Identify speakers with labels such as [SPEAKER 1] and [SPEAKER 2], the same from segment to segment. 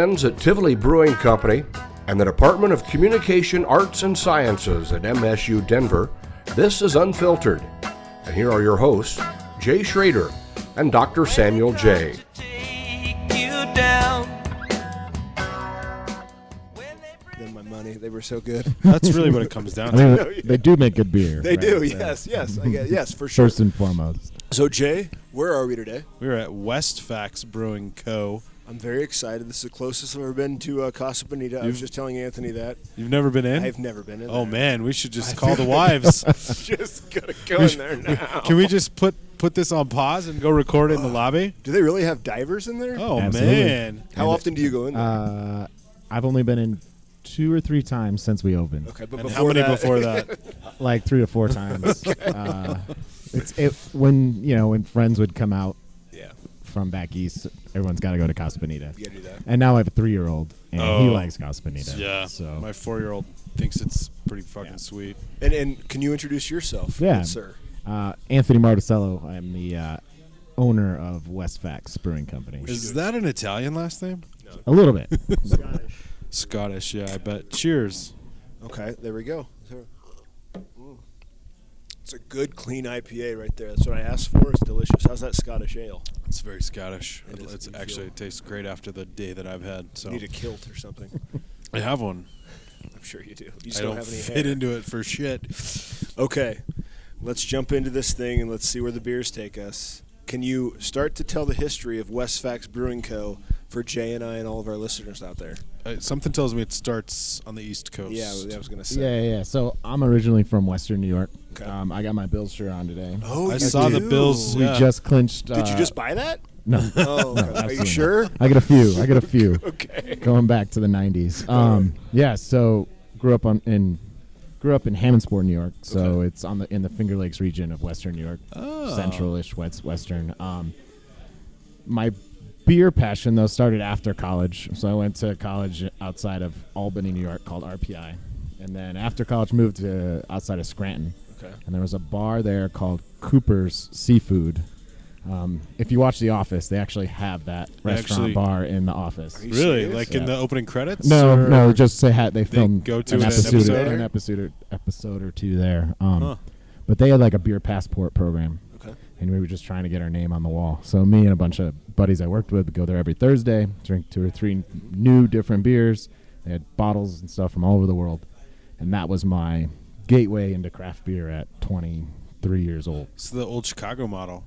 [SPEAKER 1] friends at Tivoli Brewing Company and the Department of Communication Arts and Sciences at MSU Denver, this is Unfiltered. And here are your hosts, Jay Schrader and Dr. Samuel J.
[SPEAKER 2] My money, they were so good.
[SPEAKER 3] That's really what it comes down to.
[SPEAKER 4] They do make good beer.
[SPEAKER 2] They
[SPEAKER 4] right?
[SPEAKER 2] do, yes, for sure.
[SPEAKER 4] First and foremost.
[SPEAKER 2] So, Jay, where are we today?
[SPEAKER 3] We're at WestFax Brewing Co.
[SPEAKER 2] I'm very excited. This is the closest I've ever been to Casa Bonita. I was just telling Anthony that.
[SPEAKER 3] You've never been in?
[SPEAKER 2] I've never been in
[SPEAKER 3] Oh,
[SPEAKER 2] there.
[SPEAKER 3] man, we should just call the wives.
[SPEAKER 2] Just gotta go in there now.
[SPEAKER 3] Can we just put this on pause and go record it in the lobby?
[SPEAKER 2] Do they really have divers in there?
[SPEAKER 3] Oh,
[SPEAKER 4] Absolutely.
[SPEAKER 3] man.
[SPEAKER 2] How often do you go in there?
[SPEAKER 4] I've only been in 2 or 3 times since we opened.
[SPEAKER 2] Okay, but
[SPEAKER 3] And
[SPEAKER 2] before
[SPEAKER 3] how many
[SPEAKER 2] that,
[SPEAKER 3] before that?
[SPEAKER 4] Like 3 to 4 times. When friends would come out
[SPEAKER 2] yeah,
[SPEAKER 4] from back east, everyone's got to go to Casa Bonita.
[SPEAKER 2] you gotta do that.
[SPEAKER 4] And now I have a 3-year-old, and he
[SPEAKER 3] Oh.
[SPEAKER 4] likes Casa Bonita.
[SPEAKER 3] Yeah.
[SPEAKER 4] So
[SPEAKER 3] My 4-year-old thinks it's pretty fucking sweet.
[SPEAKER 2] And can you introduce yourself,
[SPEAKER 4] Yeah.
[SPEAKER 2] good sir?
[SPEAKER 4] Anthony Martuscello. I'm the owner of WestFax Brewing Company.
[SPEAKER 3] Is that an Italian last name?
[SPEAKER 4] A little bit.
[SPEAKER 3] Scottish, yeah, I bet. Cheers.
[SPEAKER 2] Okay, there we go. It's a good, clean IPA right there. That's what I asked for. It's delicious. How's that Scottish ale?
[SPEAKER 3] It's very Scottish.
[SPEAKER 2] It is.
[SPEAKER 3] It's
[SPEAKER 2] You
[SPEAKER 3] actually,
[SPEAKER 2] feel-
[SPEAKER 3] it tastes great after the day that I've had. So
[SPEAKER 2] You need a kilt or something.
[SPEAKER 3] I have one.
[SPEAKER 2] I'm sure you do. You just
[SPEAKER 3] I
[SPEAKER 2] don't
[SPEAKER 3] don't
[SPEAKER 2] have any
[SPEAKER 3] fit
[SPEAKER 2] hair.
[SPEAKER 3] into it for shit.
[SPEAKER 2] Okay, let's jump into this thing and let's see where the beers take us. Can you start to tell the history of WestFax Brewing Co. for Jay and I and all of our listeners out there?
[SPEAKER 3] Something tells me it starts on the East Coast.
[SPEAKER 2] Yeah, I was going to say.
[SPEAKER 4] Yeah. So I'm originally from Western New York.
[SPEAKER 2] Okay.
[SPEAKER 4] I got my Bills shirt on today.
[SPEAKER 2] Oh,
[SPEAKER 3] I
[SPEAKER 2] you
[SPEAKER 3] saw the
[SPEAKER 2] do?
[SPEAKER 3] Bills.
[SPEAKER 4] We
[SPEAKER 3] Yeah.
[SPEAKER 4] just clinched.
[SPEAKER 2] Did you just buy that?
[SPEAKER 4] No.
[SPEAKER 2] Oh, okay. Are you
[SPEAKER 4] absolutely
[SPEAKER 2] sure?
[SPEAKER 4] not. I got a few.
[SPEAKER 2] Okay.
[SPEAKER 4] Going back to the 90s. Yeah. So grew up in Hammondsport, New York. So
[SPEAKER 2] Okay.
[SPEAKER 4] it's in the Finger Lakes region of Western New York,
[SPEAKER 3] Oh.
[SPEAKER 4] central-ish Western. My beer passion though started after college. So I went to college outside of Albany, New York, called RPI, and then after college moved to outside of Scranton.
[SPEAKER 2] Okay.
[SPEAKER 4] And there was a bar there called Cooper's Seafood. If you watch The Office, they actually have that restaurant bar in the office.
[SPEAKER 2] Are you
[SPEAKER 3] Really?
[SPEAKER 2] serious?
[SPEAKER 3] Like in
[SPEAKER 4] Yeah.
[SPEAKER 3] the opening credits?
[SPEAKER 4] No,
[SPEAKER 3] Or-
[SPEAKER 4] just they filmed
[SPEAKER 3] go to
[SPEAKER 4] an
[SPEAKER 3] an
[SPEAKER 4] episode or two there.
[SPEAKER 3] Huh.
[SPEAKER 4] But they had like a beer passport program,
[SPEAKER 2] Okay.
[SPEAKER 4] and we were just trying to get our name on the wall. So me and a bunch of buddies I worked with would go there every Thursday, drink 2 or 3 new different beers. They had bottles and stuff from all over the world, and that was my gateway into craft beer at 23 years old.
[SPEAKER 3] It's the old Chicago model.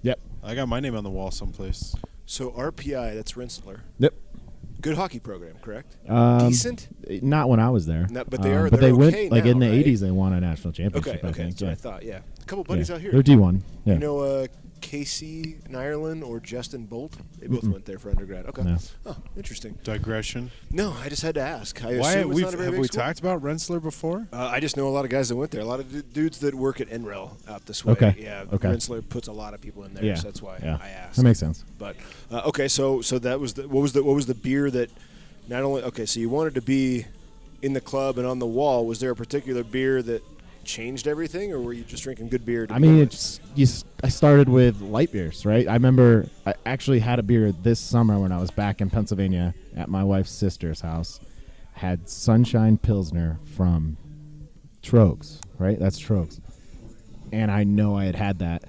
[SPEAKER 4] Yep.
[SPEAKER 3] I got my name on the wall someplace.
[SPEAKER 2] So RPI, that's Rensselaer.
[SPEAKER 4] Yep.
[SPEAKER 2] Good hockey program, correct?
[SPEAKER 4] Um,
[SPEAKER 2] Decent?
[SPEAKER 4] Not when I was there.
[SPEAKER 2] No, but they are-
[SPEAKER 4] But
[SPEAKER 2] they're
[SPEAKER 4] they went
[SPEAKER 2] okay
[SPEAKER 4] like
[SPEAKER 2] now,
[SPEAKER 4] in the
[SPEAKER 2] right?
[SPEAKER 4] 80s. They won a national championship.
[SPEAKER 2] Okay,
[SPEAKER 4] I think.
[SPEAKER 2] that's what I thought, yeah. A couple buddies out here.
[SPEAKER 4] They're D1. Yeah.
[SPEAKER 2] You know Casey in Ireland or Justin Bolt? They both went there for undergrad. Okay.
[SPEAKER 4] No.
[SPEAKER 2] Oh, interesting.
[SPEAKER 3] Digression.
[SPEAKER 2] No, I just had to ask. I
[SPEAKER 3] Why
[SPEAKER 2] assume it's not a very
[SPEAKER 3] have
[SPEAKER 2] big
[SPEAKER 3] we
[SPEAKER 2] school.
[SPEAKER 3] talked about Rensselaer before?
[SPEAKER 2] I just know a lot of guys that went there. A lot of dudes that work at NREL out this way.
[SPEAKER 4] Okay.
[SPEAKER 2] Yeah.
[SPEAKER 4] Okay.
[SPEAKER 2] Rensselaer puts a lot of people in there,
[SPEAKER 4] Yeah.
[SPEAKER 2] so that's why
[SPEAKER 4] Yeah.
[SPEAKER 2] I asked.
[SPEAKER 4] That makes sense.
[SPEAKER 2] But okay, so that was what was the beer that not only so you wanted to be in the club and on the wall. Was there a particular beer that changed everything, or were you just drinking good beer?
[SPEAKER 4] I mean, I started with light beers, right? I remember I actually had a beer this summer when I was back in Pennsylvania at my wife's sister's house. Had Sunshine Pilsner from Trogs, right? That's Trogs. And I know I had that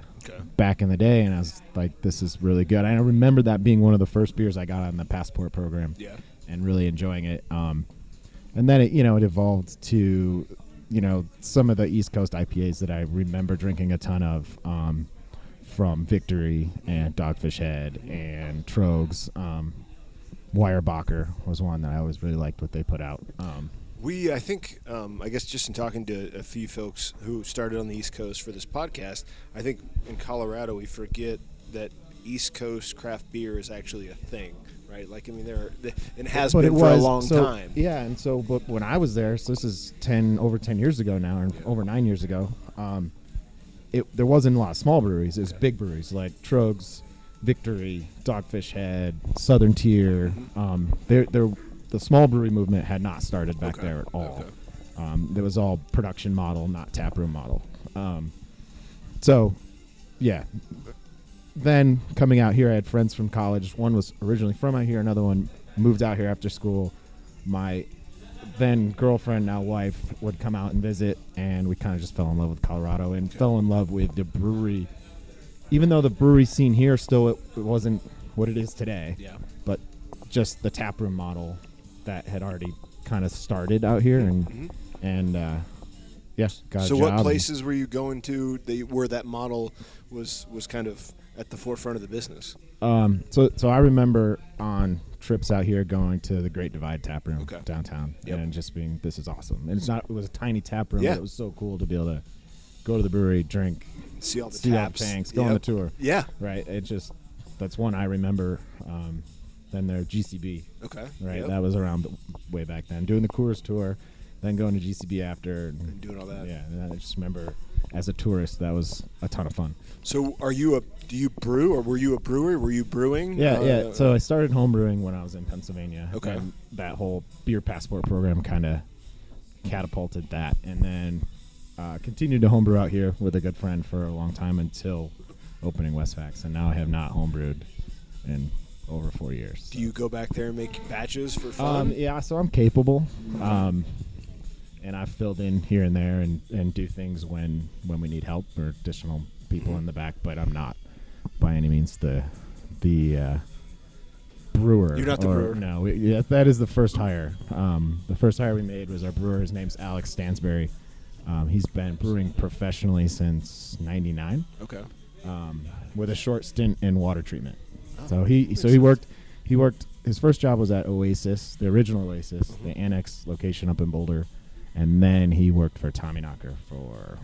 [SPEAKER 4] back in the day, and I was like, this is really good. I remember that being one of the first beers I got on the passport program.
[SPEAKER 2] Yeah.
[SPEAKER 4] And really enjoying it. And then it evolved to, some of the East Coast IPAs that I remember drinking a ton of, from Victory and Dogfish Head and Trogs. Weyerbacher was one that I always really liked what they put out.
[SPEAKER 2] I think, I guess just in talking to a few folks who started on the East Coast for this podcast, I think in Colorado we forget that East Coast craft beer is actually a thing, right? Like, I mean, it has been for a long time.
[SPEAKER 4] Yeah, and so but when I was there, so this is over 10 years ago now, or over 9 years ago, there wasn't a lot of small breweries. It was big breweries like Trogs, Victory, Dogfish Head, Southern Tier. The small brewery movement had not started back there at all. It was all production model, not taproom model. So, yeah. Then coming out here, I had friends from college. One was originally from out here. Another one moved out here after school. My then girlfriend, now wife, would come out and visit, and we kind of just fell in love with Colorado and fell in love with the brewery. Even though the brewery scene here still it wasn't what it is today, but just the taproom model that had already kind of started out here, and yes, got a
[SPEAKER 2] So
[SPEAKER 4] job.
[SPEAKER 2] what places were you going to where that model was kind of at the forefront of the business?
[SPEAKER 4] So I remember on trips out here going to the Great Divide Tap Room downtown and just being, this is awesome. And it was a tiny tap room, but it was so cool to be able to go to the brewery, drink,
[SPEAKER 2] see all the
[SPEAKER 4] tanks, go on the tour.
[SPEAKER 2] Yeah.
[SPEAKER 4] Right. It just, that's one I remember. Then their GCB.
[SPEAKER 2] Okay.
[SPEAKER 4] Right.
[SPEAKER 2] Yep.
[SPEAKER 4] That was around way back then. Doing the Coors tour, then going to GCB after.
[SPEAKER 2] And doing all that.
[SPEAKER 4] Yeah. And I just remember as a tourist, that was a ton of fun.
[SPEAKER 2] So do you brew, or were you a brewer? Were you brewing?
[SPEAKER 4] Yeah. So I started home brewing when I was in Pennsylvania.
[SPEAKER 2] Okay.
[SPEAKER 4] And that whole beer passport program kind of catapulted that. And then continued to homebrew out here with a good friend for a long time until opening WestFax. And now I have not homebrewed in over 4 years. So.
[SPEAKER 2] Do you go back there and make batches for fun?
[SPEAKER 4] Yeah, so I'm capable. And I've filled in here and there and do things when we need help or additional people in the back, but I'm not by any means the brewer.
[SPEAKER 2] You're not the brewer?
[SPEAKER 4] No, that is the first hire. The first hire we made was our brewer. His name's Alex Stansberry. He's been brewing professionally since '99.
[SPEAKER 2] Okay.
[SPEAKER 4] With a short stint in water treatment.
[SPEAKER 2] Oh,
[SPEAKER 4] He worked. His first job was at Oasis, the original Oasis, the Annex location up in Boulder, and then he worked for Tommy Knocker for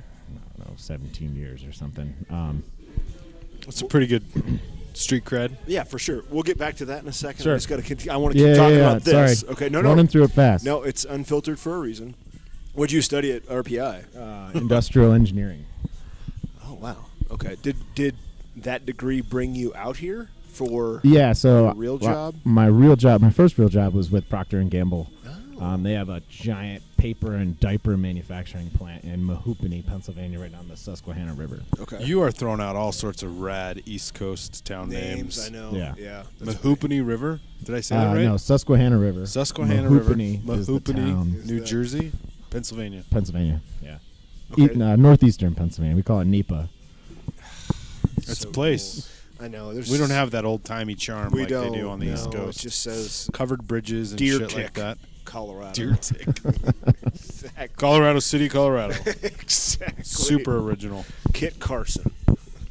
[SPEAKER 4] 17 years or something.
[SPEAKER 3] That's a pretty good street cred.
[SPEAKER 2] Yeah, for sure. We'll get back to that in a second.
[SPEAKER 4] Sure.
[SPEAKER 2] I just got to continue. I want to keep talking about this.
[SPEAKER 4] Sorry.
[SPEAKER 2] Okay. No.
[SPEAKER 4] Running through it fast.
[SPEAKER 2] No, it's unfiltered for a reason. What'd you study at RPI?
[SPEAKER 4] Industrial engineering.
[SPEAKER 2] Oh wow. Okay. Did that degree bring you out here for?
[SPEAKER 4] Yeah. So
[SPEAKER 2] your real job?
[SPEAKER 4] My first real job was with Procter and Gamble.
[SPEAKER 2] Oh.
[SPEAKER 4] They have a giant paper and diaper manufacturing plant in Mahoopany, Pennsylvania, right on the Susquehanna River.
[SPEAKER 2] Okay.
[SPEAKER 3] You are throwing out all sorts of rad East Coast town names.
[SPEAKER 2] I know.
[SPEAKER 4] Yeah.
[SPEAKER 2] Yeah.
[SPEAKER 3] Mahoopany River? Did I say that right?
[SPEAKER 4] No, Susquehanna River.
[SPEAKER 3] Susquehanna River.
[SPEAKER 4] Mahoopany is the town.
[SPEAKER 3] New Jersey, Pennsylvania.
[SPEAKER 4] Pennsylvania, yeah.
[SPEAKER 2] Okay.
[SPEAKER 4] Northeastern Pennsylvania. We call it NEPA.
[SPEAKER 3] That's
[SPEAKER 2] So
[SPEAKER 3] a place.
[SPEAKER 2] cool. I know.
[SPEAKER 3] We don't have that old-timey charm
[SPEAKER 2] We
[SPEAKER 3] like
[SPEAKER 2] don't.
[SPEAKER 3] they do on the East
[SPEAKER 2] No,
[SPEAKER 3] Coast.
[SPEAKER 2] It just says
[SPEAKER 3] Covered bridges and
[SPEAKER 2] Deer
[SPEAKER 3] shit
[SPEAKER 2] Tick,
[SPEAKER 3] like that.
[SPEAKER 2] Colorado.
[SPEAKER 3] Deer Tick.
[SPEAKER 2] Exactly.
[SPEAKER 3] Colorado City, Colorado.
[SPEAKER 2] Exactly.
[SPEAKER 3] Super original.
[SPEAKER 2] Kit Carson.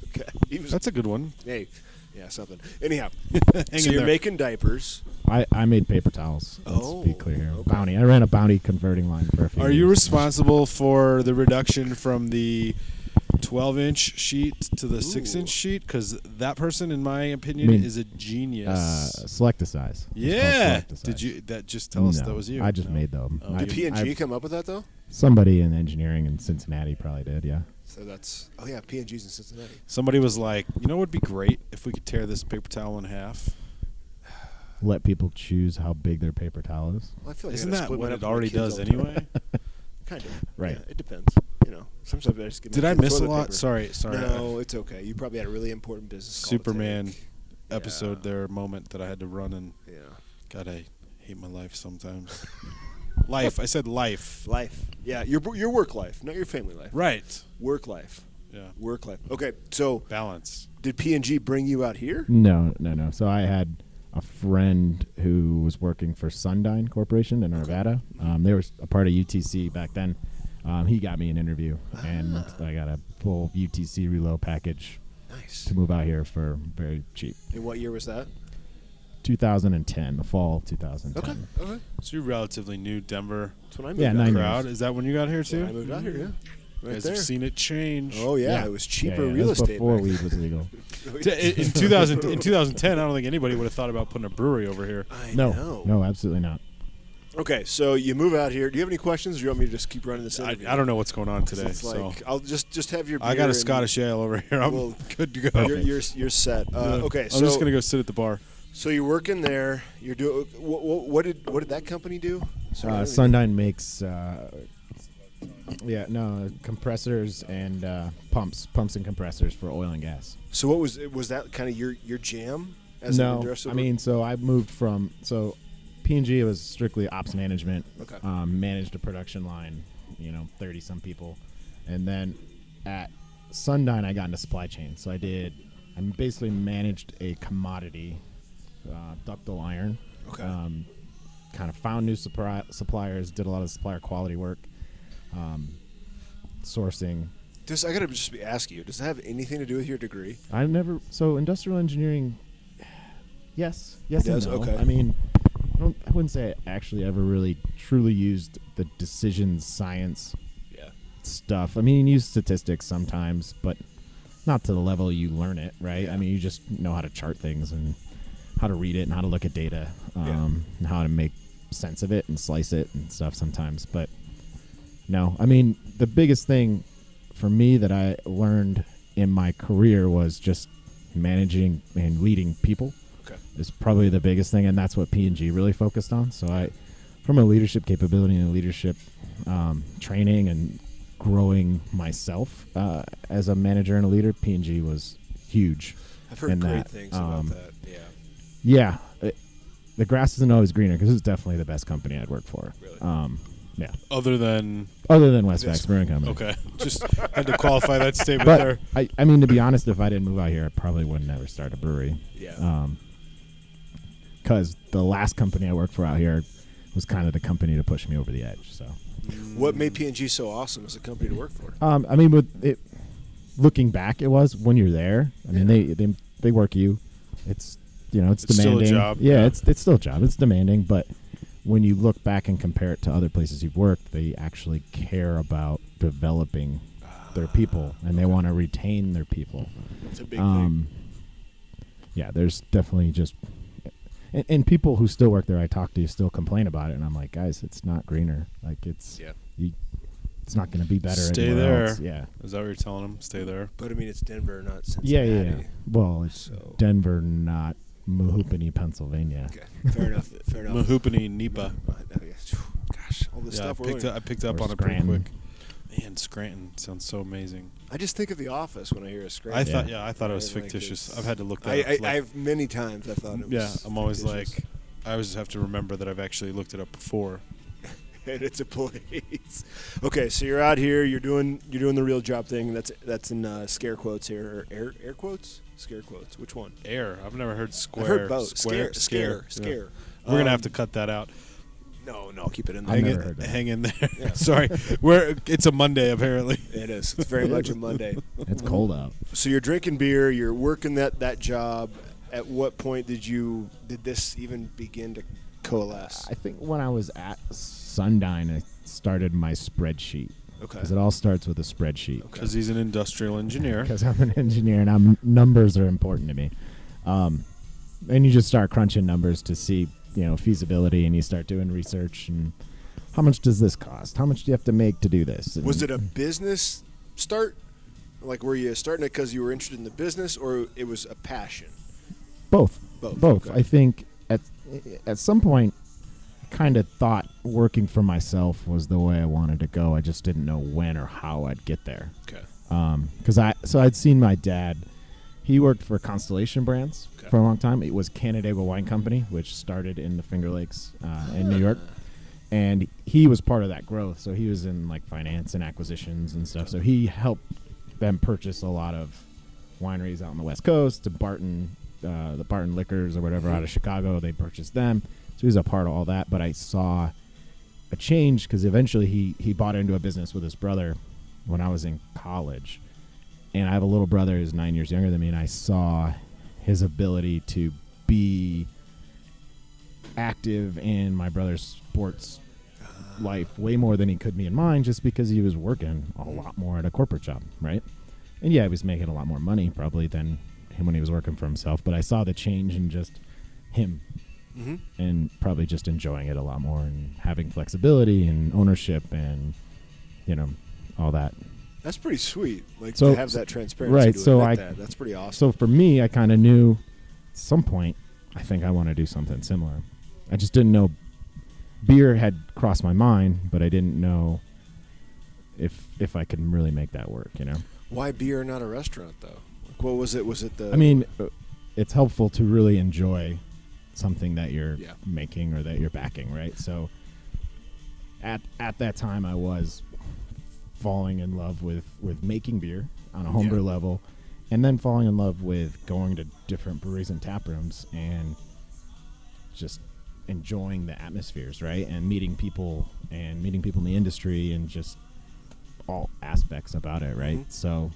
[SPEAKER 2] Okay. He was.
[SPEAKER 3] That's a good one.
[SPEAKER 2] Hey. Yeah, something. Anyhow,
[SPEAKER 3] Hang
[SPEAKER 2] so
[SPEAKER 3] in
[SPEAKER 2] you're
[SPEAKER 3] there.
[SPEAKER 2] making diapers.
[SPEAKER 4] I made paper towels. Let's
[SPEAKER 2] Oh,
[SPEAKER 4] be clear here.
[SPEAKER 2] okay.
[SPEAKER 4] Bounty. I ran a Bounty converting line for a few
[SPEAKER 3] Are
[SPEAKER 4] years.
[SPEAKER 3] you responsible for the reduction from the 12-inch sheet to the 6-inch sheet? Because that person, in my opinion, is a genius.
[SPEAKER 4] Select a size. It's called
[SPEAKER 3] Yeah.
[SPEAKER 4] Select a size.
[SPEAKER 3] Did you? That just tell us
[SPEAKER 4] No,
[SPEAKER 3] that was you.
[SPEAKER 4] I just
[SPEAKER 3] No.
[SPEAKER 4] made them.
[SPEAKER 3] Oh.
[SPEAKER 2] Did P&G come up with that though?
[SPEAKER 4] Somebody in engineering in Cincinnati probably did. Yeah.
[SPEAKER 2] So that's P&G's in Cincinnati.
[SPEAKER 3] Somebody was like, you know what would be great if we could tear this paper towel in half?
[SPEAKER 4] Let people choose how big their paper towel is.
[SPEAKER 2] Well, I feel like
[SPEAKER 3] Isn't
[SPEAKER 2] I gotta
[SPEAKER 3] that
[SPEAKER 2] split
[SPEAKER 3] what
[SPEAKER 2] mine
[SPEAKER 3] it
[SPEAKER 2] up with my
[SPEAKER 3] already
[SPEAKER 2] kids
[SPEAKER 3] does
[SPEAKER 2] all the time.
[SPEAKER 3] anyway?
[SPEAKER 2] Kind of.
[SPEAKER 4] Right.
[SPEAKER 2] Yeah, it depends. Sometimes I just get.
[SPEAKER 3] Did
[SPEAKER 2] my
[SPEAKER 3] I
[SPEAKER 2] kids
[SPEAKER 3] miss a
[SPEAKER 2] toilet
[SPEAKER 3] lot?
[SPEAKER 2] paper.
[SPEAKER 3] Sorry.
[SPEAKER 2] No, it's okay. You probably had a really important business. call to
[SPEAKER 3] Superman
[SPEAKER 2] take.
[SPEAKER 3] episode
[SPEAKER 2] Yeah.
[SPEAKER 3] there, moment that I had to run and
[SPEAKER 2] Yeah.
[SPEAKER 3] God, I hate my life sometimes. Life. I said life.
[SPEAKER 2] Life. Yeah, your work life, not your family life.
[SPEAKER 3] Right.
[SPEAKER 2] Work life.
[SPEAKER 3] Yeah.
[SPEAKER 2] Work life. Okay, so
[SPEAKER 3] Balance.
[SPEAKER 2] did P&G bring you out here?
[SPEAKER 4] No. So I had a friend who was working for Sundyne Corporation in Nevada. They were a part of UTC back then. He got me an interview, and I got a full UTC reload package
[SPEAKER 2] Nice.
[SPEAKER 4] to move out here for very cheap.
[SPEAKER 2] And what year was that?
[SPEAKER 4] 2010, the fall of 2010.
[SPEAKER 2] Okay.
[SPEAKER 3] So you're relatively new Denver
[SPEAKER 2] That's when I moved
[SPEAKER 4] Yeah,
[SPEAKER 2] out
[SPEAKER 4] 9
[SPEAKER 2] here.
[SPEAKER 4] years.
[SPEAKER 3] crowd. Is that when you got here
[SPEAKER 2] When I
[SPEAKER 3] too?
[SPEAKER 2] moved out here, yeah.
[SPEAKER 3] You
[SPEAKER 2] Right
[SPEAKER 3] guys
[SPEAKER 2] there.
[SPEAKER 3] have seen it change.
[SPEAKER 2] Oh yeah, it was cheaper
[SPEAKER 4] Yeah,
[SPEAKER 2] real
[SPEAKER 4] that was
[SPEAKER 2] estate
[SPEAKER 4] before
[SPEAKER 2] back
[SPEAKER 4] weed
[SPEAKER 2] then.
[SPEAKER 4] was legal.
[SPEAKER 3] In 2010, I don't think anybody would have thought about putting a brewery over here.
[SPEAKER 2] I
[SPEAKER 4] No,
[SPEAKER 2] know.
[SPEAKER 4] no, absolutely not.
[SPEAKER 2] Okay, so you move out here. Do you have any questions, or do you want me to just keep running this
[SPEAKER 3] I
[SPEAKER 2] interview?
[SPEAKER 3] don't know what's going on today.
[SPEAKER 2] It's
[SPEAKER 3] So
[SPEAKER 2] like I'll just have your beer.
[SPEAKER 3] I got a
[SPEAKER 2] and
[SPEAKER 3] Scottish ale over here. I'm
[SPEAKER 2] Well,
[SPEAKER 3] good to go.
[SPEAKER 2] You're set. Okay,
[SPEAKER 3] I'm
[SPEAKER 2] so
[SPEAKER 3] just gonna go sit at the bar.
[SPEAKER 2] so you're working there. You're doing what did that company do? Sorry, I don't
[SPEAKER 4] Sundyne makes compressors and pumps and compressors for oil and gas.
[SPEAKER 2] So what was that kind of your jam? As an
[SPEAKER 4] No,
[SPEAKER 2] industrial
[SPEAKER 4] I mean, so I moved from P&G was strictly ops management.
[SPEAKER 2] Okay.
[SPEAKER 4] Managed a production line, 30 some people, and then at Sundyne I got into supply chain. So I basically managed a commodity, ductile iron.
[SPEAKER 2] Okay.
[SPEAKER 4] Kind of found new suppliers, did a lot of supplier quality work, sourcing.
[SPEAKER 2] I gotta just ask you, does it have anything to do with your degree?
[SPEAKER 4] So industrial engineering, yes
[SPEAKER 2] It does?
[SPEAKER 4] and no.
[SPEAKER 2] Okay.
[SPEAKER 4] I mean, I wouldn't say I actually ever really truly used the decision science stuff. I mean, you use statistics sometimes, but not to the level you learn it, right?
[SPEAKER 2] Yeah.
[SPEAKER 4] I mean, you just know how to chart things and how to read it and how to look at data, and how to make sense of it and slice it and stuff sometimes. But no, I mean, the biggest thing for me that I learned in my career was just managing and leading people.
[SPEAKER 2] Okay.
[SPEAKER 4] Is probably the biggest thing, and that's what P&G really focused on. So from a leadership capability and leadership training and growing myself as a manager and a leader, P&G was huge.
[SPEAKER 2] I've heard great things about that.
[SPEAKER 4] Yeah. The grass isn't always greener because it's definitely the best company I'd worked for.
[SPEAKER 2] Really?
[SPEAKER 3] Yeah. Other than
[SPEAKER 4] WestFax Brewing Co.
[SPEAKER 3] Okay. Just had to qualify that statement
[SPEAKER 4] But
[SPEAKER 3] there.
[SPEAKER 4] I mean, to be honest, if I didn't move out here, I probably would never start a brewery.
[SPEAKER 2] Yeah.
[SPEAKER 4] Because the last company I worked for out here was kind of the company to push me over the edge. So,
[SPEAKER 2] What made P&G so awesome as a company to work for?
[SPEAKER 4] I mean, with it, looking back, it was when you're there. I mean, they work you. It's it's demanding.
[SPEAKER 3] Still a job.
[SPEAKER 4] Yeah, it's still a job. It's demanding, but when you look back and compare it to other places you've worked, they actually care about developing their people, and they want to retain their people.
[SPEAKER 2] It's a big thing.
[SPEAKER 4] Yeah, there's definitely just and people who still work there I talk to still complain about it, and I'm like, guys, it's not greener. Like it's not going to be better.
[SPEAKER 3] Stay
[SPEAKER 4] anywhere
[SPEAKER 3] there.
[SPEAKER 4] else. Yeah.
[SPEAKER 3] Is that what you're telling them? Stay there.
[SPEAKER 2] But I mean, it's Denver, not Cincinnati.
[SPEAKER 4] Yeah. Well, it's Denver, not Mahoopany, Pennsylvania.
[SPEAKER 2] Okay, fair enough.
[SPEAKER 3] Mahoopany, Nipa.
[SPEAKER 2] Gosh, all this stuff we're learning.
[SPEAKER 3] I picked up
[SPEAKER 4] Or
[SPEAKER 3] on it pretty
[SPEAKER 4] Scranton.
[SPEAKER 3] quick. Man, Scranton sounds so amazing.
[SPEAKER 2] I just think of The Office when I hear a Scranton.
[SPEAKER 3] I thought it was
[SPEAKER 2] Like
[SPEAKER 3] fictitious.
[SPEAKER 2] it's-
[SPEAKER 3] I've had to look that up.
[SPEAKER 2] I've many times I thought it was.
[SPEAKER 3] Yeah, I'm always
[SPEAKER 2] fictitious.
[SPEAKER 3] I always have to remember that I've actually looked it up before.
[SPEAKER 2] And it's a place. Okay, so you're out here. You're doing the real job thing. That's in scare quotes here. Or air quotes? Scare quotes. Which one?
[SPEAKER 3] Air. I've never heard square.
[SPEAKER 2] I've heard both.
[SPEAKER 3] Square.
[SPEAKER 2] Scare.
[SPEAKER 3] Yeah. We're gonna have to cut that out.
[SPEAKER 2] No, keep it in
[SPEAKER 4] I've
[SPEAKER 2] there.
[SPEAKER 4] never heard that.
[SPEAKER 3] Hang in there.
[SPEAKER 2] Yeah.
[SPEAKER 3] Sorry. It's a Monday apparently.
[SPEAKER 2] It is. It's very much a Monday.
[SPEAKER 4] It's cold out.
[SPEAKER 2] So you're drinking beer. You're working that job. At what point did this even begin to coalesce?
[SPEAKER 4] I think when I was at Sundyne, I started my spreadsheet.
[SPEAKER 2] Okay.
[SPEAKER 4] Because it all starts with a spreadsheet.
[SPEAKER 3] Because he's an industrial engineer.
[SPEAKER 4] Because I'm an engineer and numbers are important to me. And you just start crunching numbers to see, feasibility, and you start doing research and how much does this cost? How much do you have to make to do this? And
[SPEAKER 2] Was it a business start? Like, were you starting it because you were interested in the business, or it was a passion?
[SPEAKER 4] Both.
[SPEAKER 2] Both. Okay.
[SPEAKER 4] I think at some point, I kind of thought working for myself was the way I wanted to go. I just didn't know when or how I'd get there.
[SPEAKER 2] Okay.
[SPEAKER 4] Because I'd seen my dad. He worked for Constellation Brands for a long time. It was Canandaigua Wine Company, which started in the Finger Lakes in New York. And he was part of that growth. So he was in like finance and acquisitions and stuff. So he helped them purchase a lot of wineries out on the West Coast to Barton, the Barton Liquors or whatever out of Chicago. They purchased them. So he was a part of all that. But I saw a change because eventually he bought into a business with his brother when I was in college. And I have a little brother who's 9 years younger than me, and I saw his ability to be active in my brother's sports life way more than he could me in mine, just because he was working a lot more at a corporate job, right? And yeah, he was making a lot more money probably than him when he was working for himself, but I saw the change in just him and probably just enjoying it a lot more and having flexibility and ownership and, all that.
[SPEAKER 2] That's pretty sweet. Like,
[SPEAKER 4] So-
[SPEAKER 2] to have that transparency.
[SPEAKER 4] right,
[SPEAKER 2] To
[SPEAKER 4] so
[SPEAKER 2] admit
[SPEAKER 4] I-
[SPEAKER 2] that's pretty awesome.
[SPEAKER 4] So for me, I kind of knew at some point, I think I want to do something similar. I just didn't know. Beer had crossed my mind, but I didn't know if I could really make that work,
[SPEAKER 2] Why beer, not a restaurant, though? Like, what was it? Was it the?
[SPEAKER 4] I mean, it's helpful to really enjoy something that you're making or that you're backing, right? So at that time, I was falling in love with making beer on a homebrew level, and then falling in love with going to different breweries and tap rooms and just enjoying the atmospheres, right? And meeting people in the industry and just all aspects about it, right? Mm-hmm. So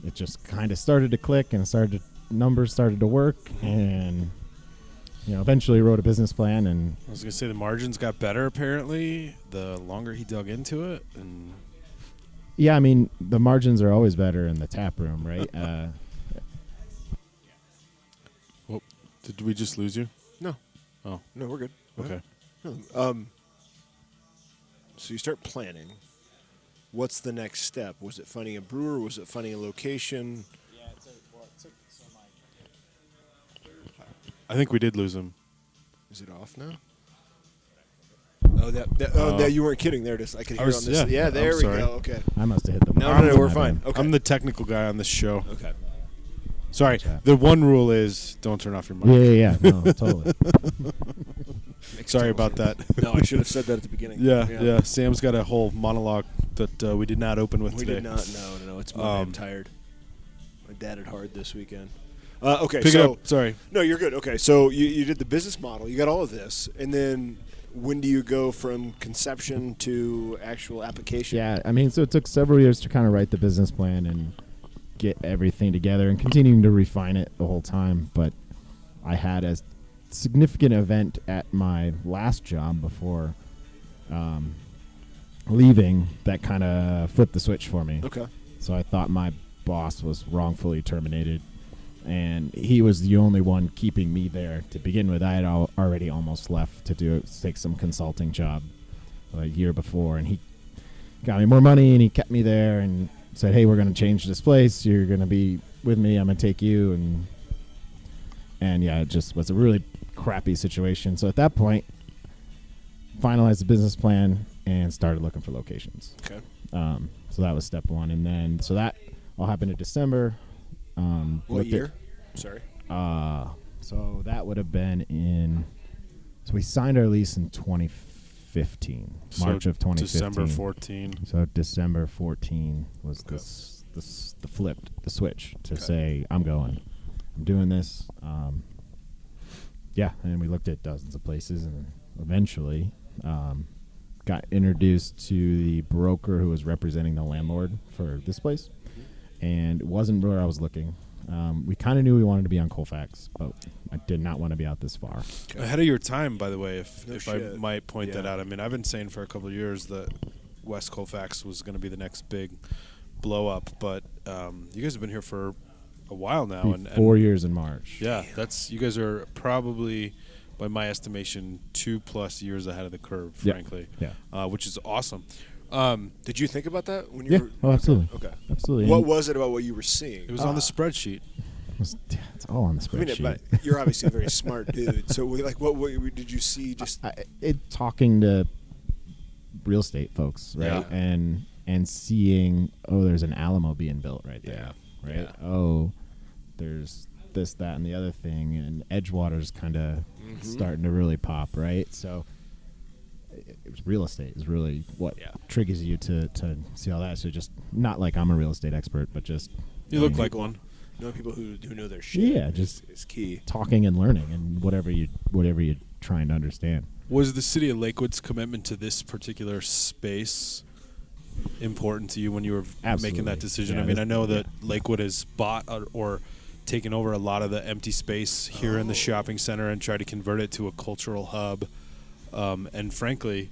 [SPEAKER 4] it just kind of started to click and numbers started to work, and eventually wrote a business plan. And
[SPEAKER 3] I was gonna say the margins got better apparently the longer he dug into it. And
[SPEAKER 4] yeah, I mean the margins are always better in the tap room, right?
[SPEAKER 3] Well, did we just lose you?
[SPEAKER 2] No.
[SPEAKER 3] Oh
[SPEAKER 2] no, we're good.
[SPEAKER 3] Okay.
[SPEAKER 2] So you start planning. What's the next step? Was it finding a brewer? Was it finding a location?
[SPEAKER 4] Yeah, it took so much.
[SPEAKER 3] I think we did lose him.
[SPEAKER 2] Is it off now? Oh, that you weren't kidding. There it is. I could hear it on this. Yeah, there we go. Okay.
[SPEAKER 4] I must have hit the
[SPEAKER 2] No, we're fine. Okay.
[SPEAKER 3] I'm the technical guy on this show.
[SPEAKER 2] Okay.
[SPEAKER 3] Sorry. The one rule is don't turn off your mic.
[SPEAKER 4] Yeah. No, totally.
[SPEAKER 3] Sorry about that.
[SPEAKER 2] No, I should have said that at the beginning.
[SPEAKER 3] Yeah. Sam's got a whole monologue that we did not open with today.
[SPEAKER 2] We did not. No. It's I'm tired. My dad had hard this weekend. Okay.
[SPEAKER 3] Pick it up. Sorry.
[SPEAKER 2] No, you're good. Okay. So you did the business model. You got all of this, and then when do you go from conception to actual application?
[SPEAKER 4] Yeah, I mean, so it took several years to kind of write the business plan and get everything together, and continuing to refine it the whole time. But I had a significant event at my last job before leaving that kind of flipped the switch for me.
[SPEAKER 2] Okay.
[SPEAKER 4] So I thought my boss was wrongfully terminated, and he was the only one keeping me there to begin with. I had already almost left to take some consulting job a year before, and he got me more money, and he kept me there and said, hey, we're going to change this place. You're going to be with me. I'm going to take you. And yeah, it just was a really crappy situation. So at that point, finalized the business plan and started looking for locations.
[SPEAKER 2] Okay.
[SPEAKER 4] So that was step one. And then, so that all happened in December.
[SPEAKER 2] What year? Sorry.
[SPEAKER 4] So that would have been so we signed our lease in 2015, March of 2015.
[SPEAKER 3] December 14.
[SPEAKER 4] So December 14 was the switch to say, I'm doing this. And we looked at dozens of places, and eventually got introduced to the broker who was representing the landlord for this place. And it wasn't where I was looking. We kind of knew we wanted to be on Colfax, but I did not want to be out this far.
[SPEAKER 3] Ahead of your time, by the way, if I might point that out. I mean, I've been saying for a couple of years that West Colfax was going to be the next big blow up, but you guys have been here for a while now. And
[SPEAKER 4] 4 years in March.
[SPEAKER 3] Yeah, you guys are probably, by my estimation, 2+ years ahead of the curve, frankly.
[SPEAKER 4] Yeah.
[SPEAKER 3] Which is awesome.
[SPEAKER 2] Did you think about that when you were?
[SPEAKER 4] Oh, absolutely.
[SPEAKER 2] Okay.
[SPEAKER 4] Absolutely.
[SPEAKER 2] What was it about what you were seeing?
[SPEAKER 3] It was on the spreadsheet.
[SPEAKER 4] It's all on the spreadsheet.
[SPEAKER 2] But you're obviously a very smart dude. So, what did you see? Just
[SPEAKER 4] talking to real estate folks, right?
[SPEAKER 2] Yeah.
[SPEAKER 4] And seeing, there's an Alamo being built right there, right? Yeah. There's this, that, and the other thing, and Edgewater's kind of starting to really pop, right? So it was real estate is really what triggers you to see all that. So just not like I'm a real estate expert, but just
[SPEAKER 3] you look like one.
[SPEAKER 2] Knowing people who know their shit.
[SPEAKER 4] Yeah, just
[SPEAKER 2] is key.
[SPEAKER 4] Talking and learning and whatever you're trying to understand.
[SPEAKER 3] Was the city of Lakewood's commitment to this particular space important to you when you were making that decision?
[SPEAKER 4] Yeah,
[SPEAKER 3] I mean, I know that Lakewood has bought or taken over a lot of the empty space here in the shopping center and tried to convert it to a cultural hub. And frankly,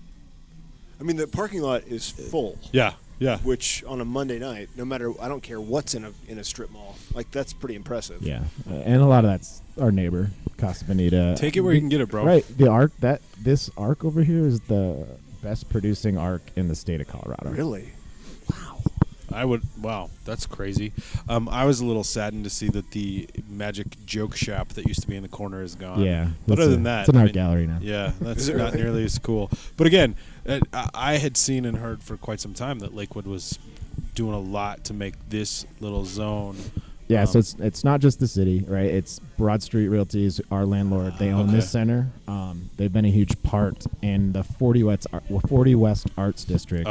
[SPEAKER 2] I mean, the parking lot is full.
[SPEAKER 3] Yeah.
[SPEAKER 2] Which on a Monday night, I don't care what's in a strip mall, like that's pretty impressive.
[SPEAKER 4] Yeah, and a lot of that's our neighbor, Casa Bonita.
[SPEAKER 3] Take it where you can get it, bro.
[SPEAKER 4] Right, this arc over here is the best producing arc in the state of Colorado.
[SPEAKER 2] Really?
[SPEAKER 3] Wow, that's crazy. I was a little saddened to see that the Magic Joke Shop that used to be in the corner is gone.
[SPEAKER 4] Yeah.
[SPEAKER 3] But other than that,
[SPEAKER 4] it's an art gallery now.
[SPEAKER 3] Yeah, that's not nearly as cool. But again, I had seen and heard for quite some time that Lakewood was doing a lot to make this little zone
[SPEAKER 4] Yeah, so it's not just the city, right? It's Broad Street Realty's our landlord. They own this center. They've been a huge part, and the 40 West Arts District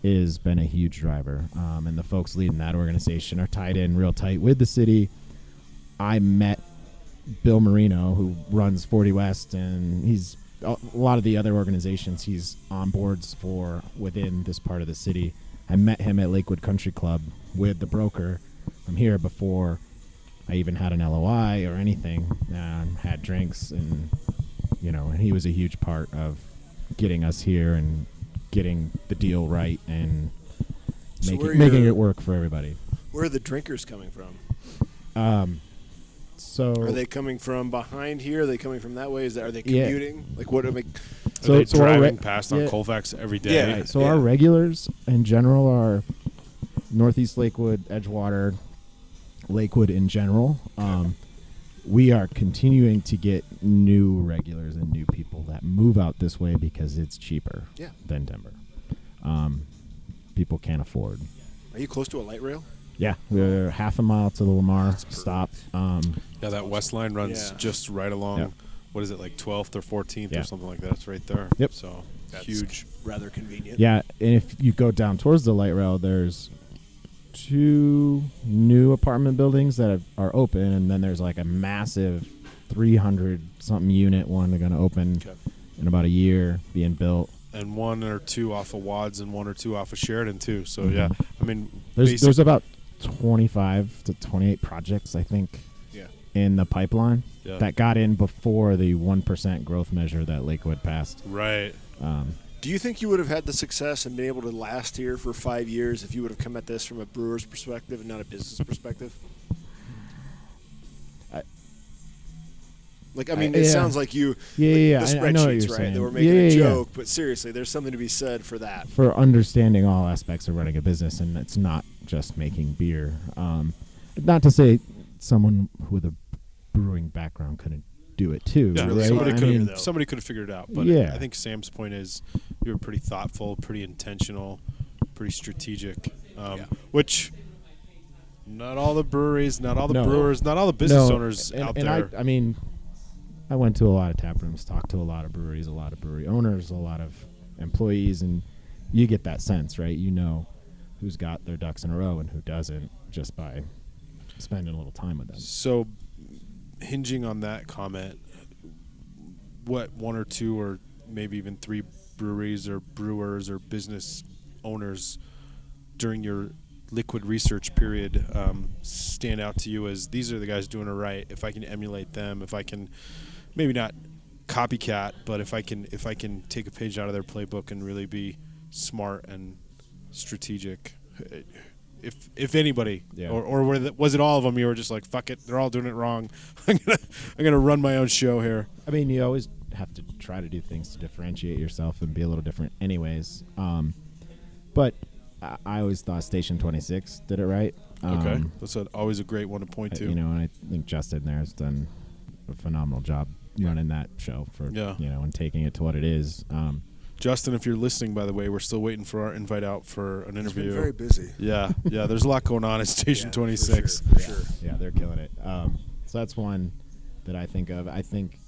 [SPEAKER 4] has been a huge driver. And the folks leading that organization are tied in real tight with the city. I met Bill Marino, who runs 40 West, and he's a lot of the other organizations he's on boards for within this part of the city. I met him at Lakewood Country Club with the broker from here before I even had an LOI or anything. Had drinks, and and he was a huge part of getting us here and getting the deal right and making it work for everybody.
[SPEAKER 2] Where are the drinkers coming from?
[SPEAKER 4] So
[SPEAKER 2] are they coming from behind here? Are they coming from that way? Are they commuting?
[SPEAKER 4] Yeah.
[SPEAKER 2] Like what? Are
[SPEAKER 3] they driving past on Colfax every day?
[SPEAKER 4] Yeah. Right. So our regulars in general are Northeast Lakewood, Edgewater, Lakewood in general. We are continuing to get new regulars and new people that move out this way because it's cheaper than Denver. People can't afford.
[SPEAKER 2] Are you close to a light rail?
[SPEAKER 4] Yeah, we're half a mile to the Lamar stop.
[SPEAKER 3] That west line runs just right along.
[SPEAKER 4] Yep.
[SPEAKER 3] What is it, like 12th or 14th or something like that? It's right there.
[SPEAKER 4] Yep.
[SPEAKER 3] So
[SPEAKER 2] that's
[SPEAKER 3] huge.
[SPEAKER 2] Rather convenient.
[SPEAKER 4] Yeah, and if you go down towards the light rail, there's 2 new apartment buildings that are open, and then there's like a massive 300-something unit one they're going to open in about a year, being built.
[SPEAKER 3] And 1 or 2 off of Wads and 1 or 2 off of Sheridan too. So I mean,
[SPEAKER 4] there's about 25 to 28 projects, I think, in the pipeline that got in before the 1% growth measure that Lakewood passed.
[SPEAKER 3] Right.
[SPEAKER 2] Do you think you would have had the success and been able to last here for 5 years if you would have come at this from a brewer's perspective and not a business perspective? It sounds like you. The spreadsheets, right? They were making a joke, but seriously, there's something to be said for that.
[SPEAKER 4] For understanding all aspects of running a business, and it's not just making beer. Not to say someone with a brewing background couldn't do it too.
[SPEAKER 3] Yeah,
[SPEAKER 4] right?
[SPEAKER 3] somebody could have figured it out. But I think Sam's point is you were pretty thoughtful, pretty intentional, pretty strategic, which. Not all the breweries, not all the brewers, not all the business owners out there.
[SPEAKER 4] I went to a lot of tap rooms, talked to a lot of breweries, a lot of brewery owners, a lot of employees, and you get that sense, right? You know who's got their ducks in a row and who doesn't just by spending a little time with them.
[SPEAKER 3] So, hinging on that comment, what 1 or 2 or maybe even 3 breweries or brewers or business owners during your liquid research period stand out to you as these are the guys doing it right? If I can emulate them, if I can maybe not copycat, but if I can take a page out of their playbook and really be smart and strategic, if anybody, or was it all of them? You were just like, fuck it, they're all doing it wrong. I'm gonna run my own show here.
[SPEAKER 4] You always have to try to do things to differentiate yourself and be a little different, anyways. But I always thought Station 26 did it right.
[SPEAKER 3] That's always a great one to point to.
[SPEAKER 4] And I think Justin there has done a phenomenal job running that show for and taking it to what it is.
[SPEAKER 3] Justin, if you're listening, by the way, we're still waiting for our invite out for an interview.
[SPEAKER 2] It's been very busy.
[SPEAKER 3] Yeah, there's a lot going on at Station 26.
[SPEAKER 2] For sure.
[SPEAKER 4] Yeah, they're killing it. So that's one that I think of. I think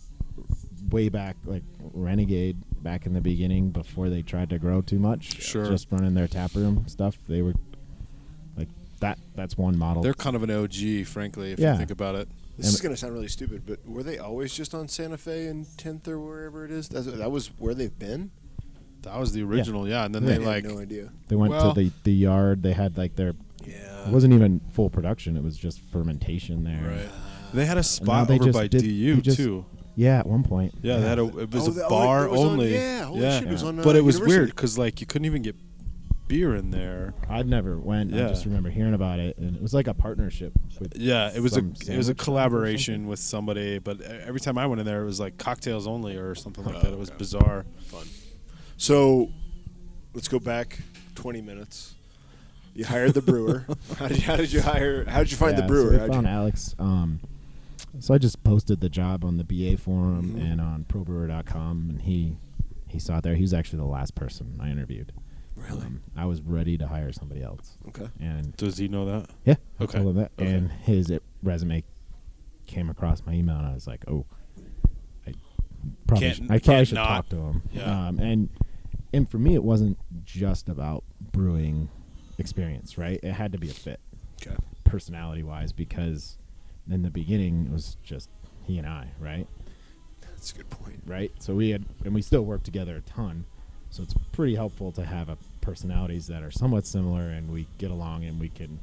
[SPEAKER 4] way back, like Renegade, back in the beginning, before they tried to grow too much, just running their tap room stuff, they were like that. That's one model.
[SPEAKER 3] They're kind of an OG, frankly, if you think about it.
[SPEAKER 2] This is going to sound really stupid, but were they always just on Santa Fe and 10th or wherever it is? That was where they've been?
[SPEAKER 3] That was the original, and then they
[SPEAKER 2] had no idea.
[SPEAKER 4] They went to the yard. They had like their it wasn't even full production. It was just fermentation there.
[SPEAKER 3] Right. They had a spot over by DU too.
[SPEAKER 4] Yeah, at one point.
[SPEAKER 3] Yeah, they had it was a bar only.
[SPEAKER 2] Shit, it was on,
[SPEAKER 3] but it was
[SPEAKER 2] University.
[SPEAKER 3] weird because you couldn't even get beer in there.
[SPEAKER 4] I never went. I just remember hearing about it, and it was like a partnership. With
[SPEAKER 3] it was a collaboration with somebody. But every time I went in there, it was like cocktails only or something like that. It was bizarre.
[SPEAKER 2] Fun. So, let's go back 20 minutes. You hired the brewer. How did you find the brewer?
[SPEAKER 4] So I found Alex. So I just posted the job on the BA forum and on probrewer.com, and he saw it there. He was actually the last person I interviewed.
[SPEAKER 2] Really?
[SPEAKER 4] I was ready to hire somebody else.
[SPEAKER 2] Okay.
[SPEAKER 4] And
[SPEAKER 3] Does he know that?
[SPEAKER 4] yeah,
[SPEAKER 3] Okay.
[SPEAKER 4] I told him that.
[SPEAKER 3] Okay.
[SPEAKER 4] And his resume came across my email, and I was like, oh, I probably
[SPEAKER 3] Can't
[SPEAKER 4] should
[SPEAKER 3] not.
[SPEAKER 4] talk to him.
[SPEAKER 3] Yeah.
[SPEAKER 4] And for me, it wasn't just about brewing experience, right? It had to be a fit,
[SPEAKER 2] Okay.
[SPEAKER 4] personality-wise, because in the beginning, it was just he and I, right?
[SPEAKER 2] That's a good point.
[SPEAKER 4] Right? So we still work together a ton. So it's pretty helpful to have personalities that are somewhat similar, and we get along, and we can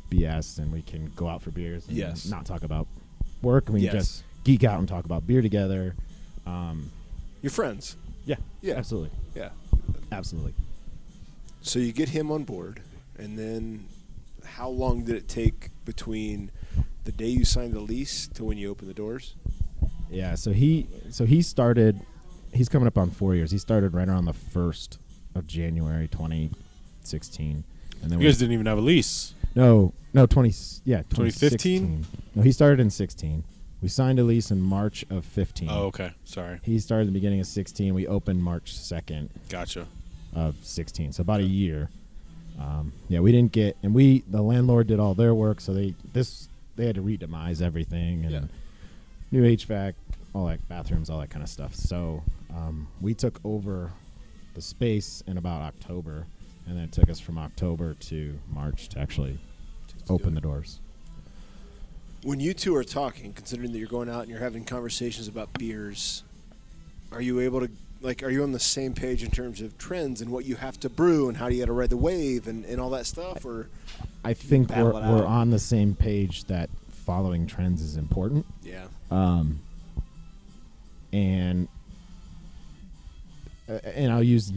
[SPEAKER 4] BS, and we can go out for beers and
[SPEAKER 2] Yes.
[SPEAKER 4] not talk about work, and we
[SPEAKER 2] Yes.
[SPEAKER 4] just geek out and talk about beer together.
[SPEAKER 2] You're friends.
[SPEAKER 4] Yeah,
[SPEAKER 2] Yeah.
[SPEAKER 4] absolutely,
[SPEAKER 2] Yeah.
[SPEAKER 4] absolutely.
[SPEAKER 2] So you get him on board, and then how long did it take between the day you signed the lease to when you opened the doors?
[SPEAKER 4] Yeah, so he started. He's coming up on 4 years. He started right around the 1st of January 2016, and then
[SPEAKER 3] You guys didn't even have a lease.
[SPEAKER 4] No, 2015.
[SPEAKER 3] 2015?
[SPEAKER 4] No, he started in 16. We signed a lease in March of 15.
[SPEAKER 3] Oh, okay. Sorry.
[SPEAKER 4] He started in the beginning of 16. We opened March 2nd
[SPEAKER 3] Gotcha.
[SPEAKER 4] of 16, so about a year. Yeah, we didn't get, and the landlord did all their work, so they had to re-demise everything and
[SPEAKER 2] Yeah.
[SPEAKER 4] new HVAC, all that, bathrooms, all that kind of stuff. So we took over the space in about October, and then it took us from October to March to actually open the doors.
[SPEAKER 2] When you two are talking, considering that you're going out and you're having conversations about beers, are you able to, like, are you on the same page in terms of trends and what you have to brew and how do you got to ride the wave and all that stuff? Or
[SPEAKER 4] I think
[SPEAKER 2] battle it
[SPEAKER 4] we're
[SPEAKER 2] out?
[SPEAKER 4] on the same page that following trends is important.
[SPEAKER 2] Yeah.
[SPEAKER 4] And I'll use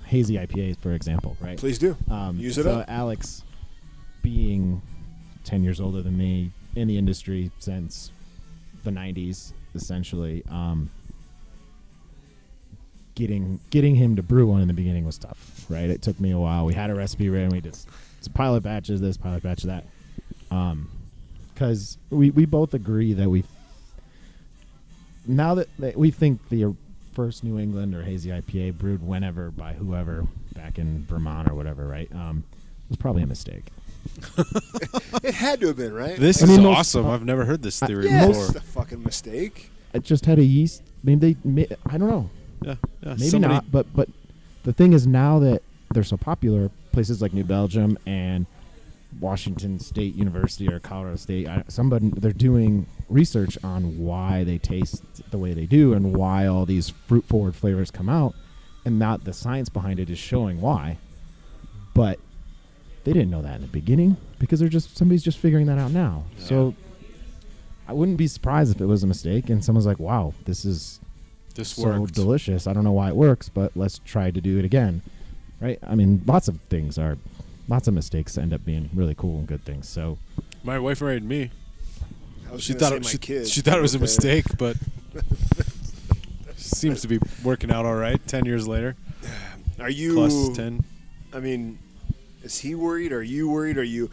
[SPEAKER 4] hazy IPAs for example, right?
[SPEAKER 2] Please do. Use it up.
[SPEAKER 4] Alex, being 10 years older than me, in the industry since the 90s, essentially, getting him to brew one in the beginning was tough, right? It took me a while. We had a recipe ready, and we did some pilot batches, this, pilot batch that. Because we both agree that now that we think the first New England or hazy IPA brewed whenever by whoever back in Vermont or whatever, right, was probably a mistake.
[SPEAKER 2] It had to have been, right?
[SPEAKER 3] This
[SPEAKER 4] I
[SPEAKER 3] is
[SPEAKER 4] mean, most-
[SPEAKER 3] awesome. I've never heard this theory
[SPEAKER 2] Yeah,
[SPEAKER 3] before.
[SPEAKER 2] it's a fucking mistake.
[SPEAKER 4] It just had a yeast. I mean, I don't know.
[SPEAKER 3] Yeah.
[SPEAKER 4] Maybe
[SPEAKER 3] Somebody-
[SPEAKER 4] not. But the thing is, now that they're so popular, places like New Belgium and Washington State University or Colorado State, they're doing research on why they taste the way they do and why all these fruit-forward flavors come out, and not the science behind it is showing why. But they didn't know that in the beginning because somebody's just figuring that out now.
[SPEAKER 3] Yeah.
[SPEAKER 4] So I wouldn't be surprised if it was a mistake and someone's like, "Wow, this
[SPEAKER 3] This
[SPEAKER 4] so
[SPEAKER 3] worked.
[SPEAKER 4] delicious. I don't know why it works, but let's try to do it again." Right? I mean, lots of mistakes end up being really cool and good things. So
[SPEAKER 3] My wife married me.
[SPEAKER 2] I was
[SPEAKER 3] She
[SPEAKER 2] gonna
[SPEAKER 3] thought
[SPEAKER 2] say
[SPEAKER 3] it,
[SPEAKER 2] my
[SPEAKER 3] she,
[SPEAKER 2] kids.
[SPEAKER 3] she thought it was a
[SPEAKER 2] Okay.
[SPEAKER 3] mistake, but seems to be working out all right. 10 years later,
[SPEAKER 2] Are you
[SPEAKER 3] plus 10.
[SPEAKER 2] I mean, is he worried? Are you worried? Are you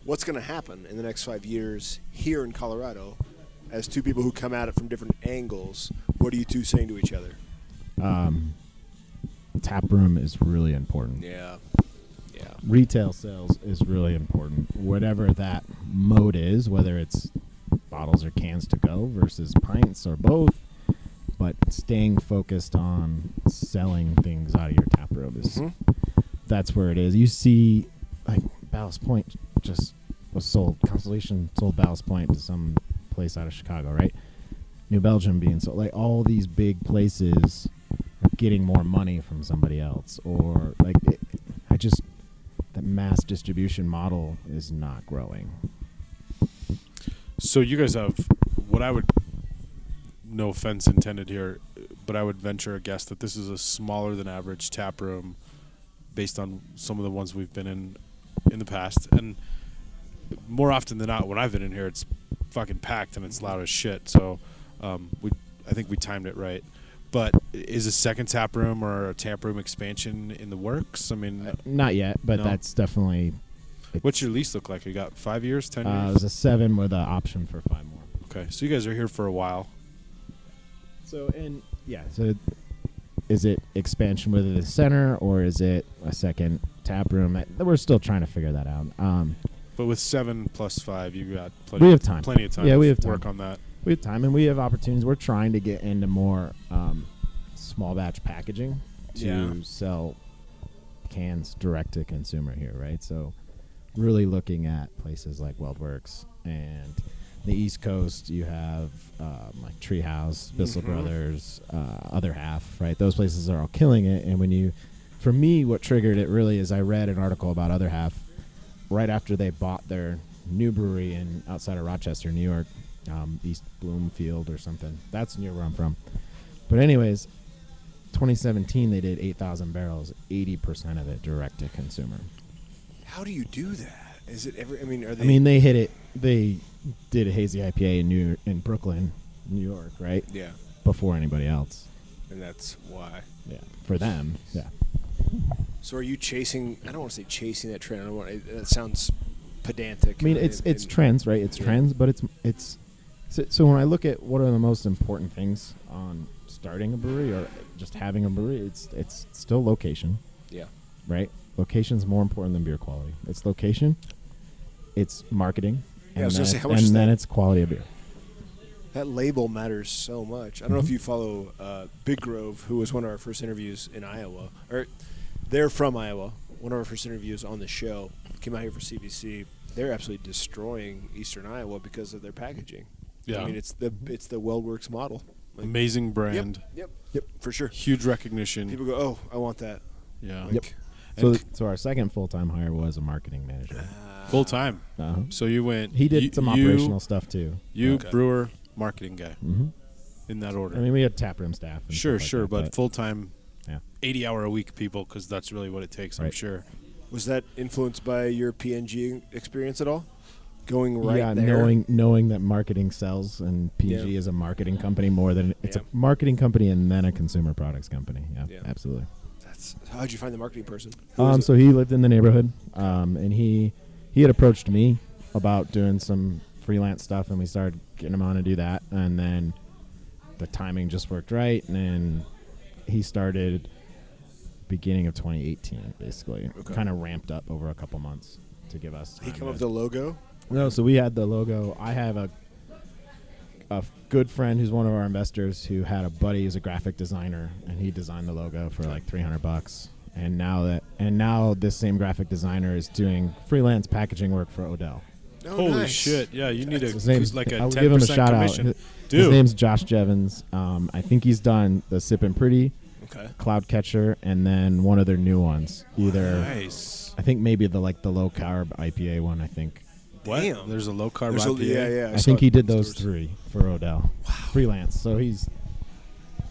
[SPEAKER 2] what's going to happen in the next 5 years here in Colorado as two people who come at it from different angles? What are you two saying to each other?
[SPEAKER 4] tap room is really important.
[SPEAKER 2] Yeah. Yeah.
[SPEAKER 4] Retail sales is really important. Whatever that mode is, whether it's bottles or cans to go versus pints or both, but staying focused on selling things out of your tap room is that's where it is. You see, like Ballast Point just was sold. Constellation sold Ballast Point to some place out of Chicago, right? New Belgium being sold. Like all these big places are getting more money from somebody else, or like the mass distribution model is not growing.
[SPEAKER 3] So you guys have what I would, no offense intended here, but I would venture a guess that this is a smaller than average tap room based on some of the ones we've been in the past. And more often than not, when I've been in here, it's fucking packed and it's loud as shit. So I think we timed it right. But is a second tap room or a tap room expansion in the works? I mean,
[SPEAKER 4] Not yet, but
[SPEAKER 3] No.
[SPEAKER 4] that's definitely.
[SPEAKER 3] what's your lease look like? You got 5 years, 10
[SPEAKER 4] It
[SPEAKER 3] years?
[SPEAKER 4] was a 7 with an option for 5 more.
[SPEAKER 3] Okay, so you guys are here for a while.
[SPEAKER 4] So is it expansion within the center, or is it a second tap room? We're still trying to figure that out.
[SPEAKER 3] But with 7 plus 5, you got
[SPEAKER 4] we have time.
[SPEAKER 3] Plenty of time.
[SPEAKER 4] Yeah, we
[SPEAKER 3] to
[SPEAKER 4] have time.
[SPEAKER 3] work on that.
[SPEAKER 4] We have time, and we have opportunities. We're trying to get into more small batch packaging to sell cans direct to consumer here, right? So really looking at places like WeldWorks and the East Coast. You have like Treehouse, Bissell Brothers, Other Half, right? Those places are all killing it. And for me, what triggered it really is I read an article about Other Half right after they bought their new brewery outside of Rochester, New York, East Bloomfield or something. That's near where I'm from. But anyways, 2017 they did 8,000 barrels, 80% of it direct to consumer.
[SPEAKER 2] How do you do that? Is it ever? I mean, are they?
[SPEAKER 4] I mean, they hit it. They did a hazy IPA in Brooklyn, New York, right?
[SPEAKER 2] Yeah.
[SPEAKER 4] Before anybody else.
[SPEAKER 2] And that's why.
[SPEAKER 4] Yeah. For them. Yeah.
[SPEAKER 2] So are you chasing? I don't want to say chasing that trend. I don't want. That sounds pedantic.
[SPEAKER 4] I mean, it's trends, right? It's trends, but it's. So when I look at what are the most important things on starting a brewery or just having a brewery, it's still location.
[SPEAKER 2] Yeah.
[SPEAKER 4] Right. Location's more important than beer quality. It's location. It's marketing.
[SPEAKER 2] Yeah, I was
[SPEAKER 4] and
[SPEAKER 2] gonna say, how much
[SPEAKER 4] and
[SPEAKER 2] is
[SPEAKER 4] then
[SPEAKER 2] that?
[SPEAKER 4] it's quality of beer.
[SPEAKER 2] That label matters so much. I don't know if you follow Big Grove, who was one of our first interviews in Iowa. Or they're from Iowa. One of our first interviews on the show. Came out here for CBC. They're absolutely destroying Eastern Iowa because of their packaging.
[SPEAKER 3] Yeah.
[SPEAKER 2] I mean, it's the WeldWorks model. Like,
[SPEAKER 3] Amazing brand.
[SPEAKER 2] Yep. For sure.
[SPEAKER 3] Huge recognition.
[SPEAKER 2] People go, oh, I want that.
[SPEAKER 3] Yeah.
[SPEAKER 2] Like,
[SPEAKER 4] Yep. So our second full-time hire was a marketing manager.
[SPEAKER 3] Full time.
[SPEAKER 4] Uh-huh.
[SPEAKER 3] So you went.
[SPEAKER 4] He did some operational stuff too.
[SPEAKER 3] Brewer, marketing guy.
[SPEAKER 4] Mm-hmm.
[SPEAKER 3] In that order.
[SPEAKER 4] I mean, we had taproom staff. And
[SPEAKER 3] Sure,
[SPEAKER 4] stuff like that,
[SPEAKER 3] but full time,
[SPEAKER 4] yeah.
[SPEAKER 3] 80-hour-a-week people, because that's really what it takes. I'm
[SPEAKER 4] Right.
[SPEAKER 3] sure.
[SPEAKER 2] was that influenced by your PNG experience at all? Going right
[SPEAKER 4] yeah,
[SPEAKER 2] there?
[SPEAKER 4] knowing that marketing sells and P&G is a marketing company more than it's a marketing company and then a consumer products company. Yeah. Absolutely.
[SPEAKER 2] How'd you find the marketing person?
[SPEAKER 4] So he lived in the neighborhood, and he had approached me about doing some freelance stuff, and we started getting him on to do that, and then the timing just worked right, and then he started beginning of 2018, basically.
[SPEAKER 2] Okay.
[SPEAKER 4] Kind of ramped up over a couple months to give us time.
[SPEAKER 2] He come up with the logo?
[SPEAKER 4] No, so we had the logo. I have a good friend who's one of our investors who had a buddy who's a graphic designer, and he designed the logo for like $300. And now this same graphic designer is doing freelance packaging work for Odell.
[SPEAKER 2] Oh,
[SPEAKER 3] Holy
[SPEAKER 2] nice.
[SPEAKER 3] shit! Yeah, you need
[SPEAKER 4] His name's,
[SPEAKER 3] like a
[SPEAKER 4] I would
[SPEAKER 3] 10%
[SPEAKER 4] give him a shout
[SPEAKER 3] commission.
[SPEAKER 4] out.
[SPEAKER 3] Dude.
[SPEAKER 4] His name's Josh Jevons. I think he's done the Sippin' Pretty,
[SPEAKER 2] Okay.
[SPEAKER 4] Cloud Catcher, and then one of their new ones. Either
[SPEAKER 3] Nice.
[SPEAKER 4] I think maybe the low carb IPA one. I think.
[SPEAKER 3] What?
[SPEAKER 2] Damn.
[SPEAKER 3] There's a low carb
[SPEAKER 2] There's
[SPEAKER 3] IPA.
[SPEAKER 2] yeah.
[SPEAKER 4] I think he did those
[SPEAKER 2] stores.
[SPEAKER 4] 3 for Odell. Wow. Freelance. So he's.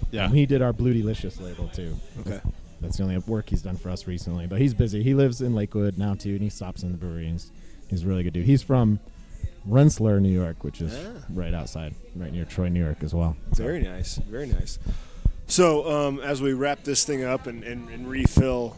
[SPEAKER 3] Yeah.
[SPEAKER 4] He did our Blue Delicious label too.
[SPEAKER 2] Okay.
[SPEAKER 4] That's the only work he's done for us recently. But he's busy. He lives in Lakewood now too, and he stops in the brewery. And he's a really good dude. He's from Rensselaer, New York, which is right outside, right near Troy, New York as well.
[SPEAKER 2] Very nice. Very nice. So as we wrap this thing up and refill,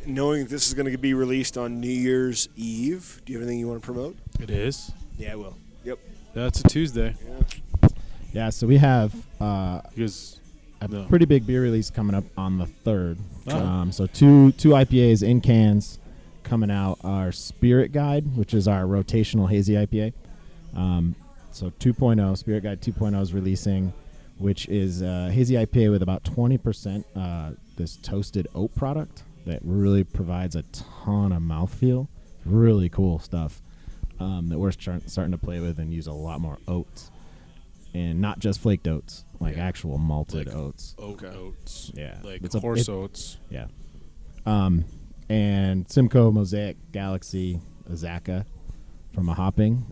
[SPEAKER 2] knowing this is going to be released on New Year's Eve, do you have anything you want to promote?
[SPEAKER 3] It is.
[SPEAKER 2] Yeah, I will. Yep.
[SPEAKER 3] That's a Tuesday.
[SPEAKER 2] Yeah.
[SPEAKER 4] Yeah, so we have
[SPEAKER 3] Because
[SPEAKER 4] a pretty big beer release coming up on the 3rd.
[SPEAKER 3] Oh.
[SPEAKER 4] So two IPAs in cans coming out. Our Spirit Guide, which is our rotational hazy IPA. So 2.0, Spirit Guide 2.0 is releasing, which is hazy IPA with about 20% this toasted oat product that really provides a ton of mouthfeel. Really cool stuff that we're starting to play with and use a lot more oats. And not just flaked oats, like actual malted oats.
[SPEAKER 3] Oats.
[SPEAKER 4] Yeah.
[SPEAKER 3] Like
[SPEAKER 4] It's
[SPEAKER 3] horse oats.
[SPEAKER 4] Yeah. And Simcoe, Mosaic, Galaxy, Azaka from a hopping.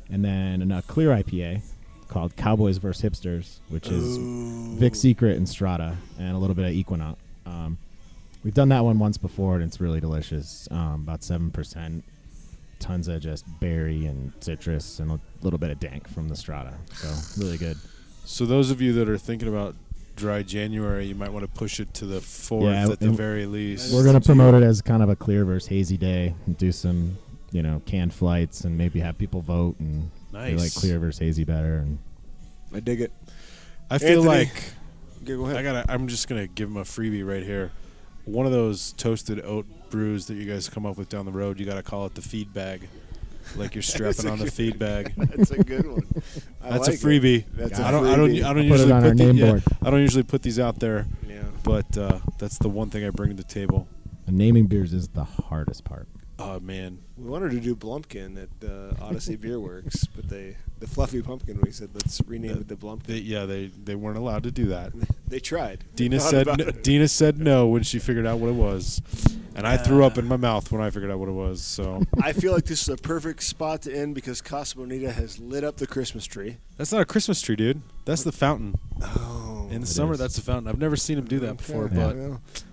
[SPEAKER 4] And then a clear IPA called Cowboys vs. Hipsters, which is Vic Secret and Strata and a little bit of Equinox. We've done that one once before, and it's really delicious. About 7%. Tons of just berry and citrus and a little bit of dank from the Strata. So really good.
[SPEAKER 3] So those of you that are thinking about dry January, you might want to push it to the 4th at the very least.
[SPEAKER 4] We're going to promote it as kind of a clear versus hazy day and do some, canned flights and maybe have people vote and they like clear versus hazy better. And
[SPEAKER 2] I dig it.
[SPEAKER 3] I feel
[SPEAKER 2] Anthony,
[SPEAKER 3] like
[SPEAKER 2] Go ahead.
[SPEAKER 3] I'm just gonna give him a freebie right here. One of those toasted oat brews that you guys come up with down the road, you got to call it the feed bag, like you're strapping on the feed bag.
[SPEAKER 2] That's a good one.
[SPEAKER 3] That's a freebie.
[SPEAKER 2] I don't
[SPEAKER 3] usually
[SPEAKER 4] on our name board.
[SPEAKER 3] I don't usually put these out there.
[SPEAKER 2] Yeah.
[SPEAKER 3] But that's the one thing I bring to the table.
[SPEAKER 4] And naming beers is the hardest part.
[SPEAKER 3] Oh man,
[SPEAKER 2] we wanted to do Blumpkin at Odyssey Beer Works, but the fluffy pumpkin. We said let's rename it the Blumpkin.
[SPEAKER 3] They weren't allowed to do that.
[SPEAKER 2] They tried.
[SPEAKER 3] Dina said no when she figured out what it was, and I threw up in my mouth when I figured out what it was. So
[SPEAKER 2] I feel like this is a perfect spot to end because Casa Bonita has lit up the Christmas tree.
[SPEAKER 3] That's not a Christmas tree, dude. That's the fountain.
[SPEAKER 2] Oh,
[SPEAKER 3] in the summer, that's the fountain. I've never seen him do that before, but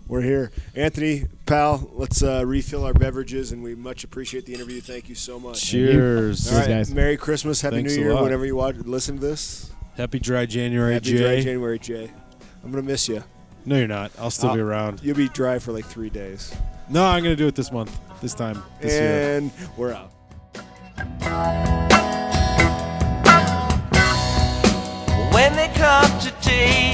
[SPEAKER 2] we're here. Anthony, pal, let's refill our beverages, and we much appreciate the interview. Thank you so much.
[SPEAKER 3] Cheers.
[SPEAKER 2] All right,
[SPEAKER 4] guys.
[SPEAKER 2] Merry Christmas, Happy
[SPEAKER 3] Thanks
[SPEAKER 2] New
[SPEAKER 3] a
[SPEAKER 2] Year,
[SPEAKER 3] lot.
[SPEAKER 2] whenever you listen to this.
[SPEAKER 3] Happy Dry January,
[SPEAKER 2] Happy
[SPEAKER 3] Jay.
[SPEAKER 2] Dry January, Jay. I'm going to miss you.
[SPEAKER 3] No, you're not. I'll still be around.
[SPEAKER 2] You'll be dry for like 3 days.
[SPEAKER 3] No, I'm going to do it this month, this year.
[SPEAKER 2] And we're out.
[SPEAKER 5] When they come to take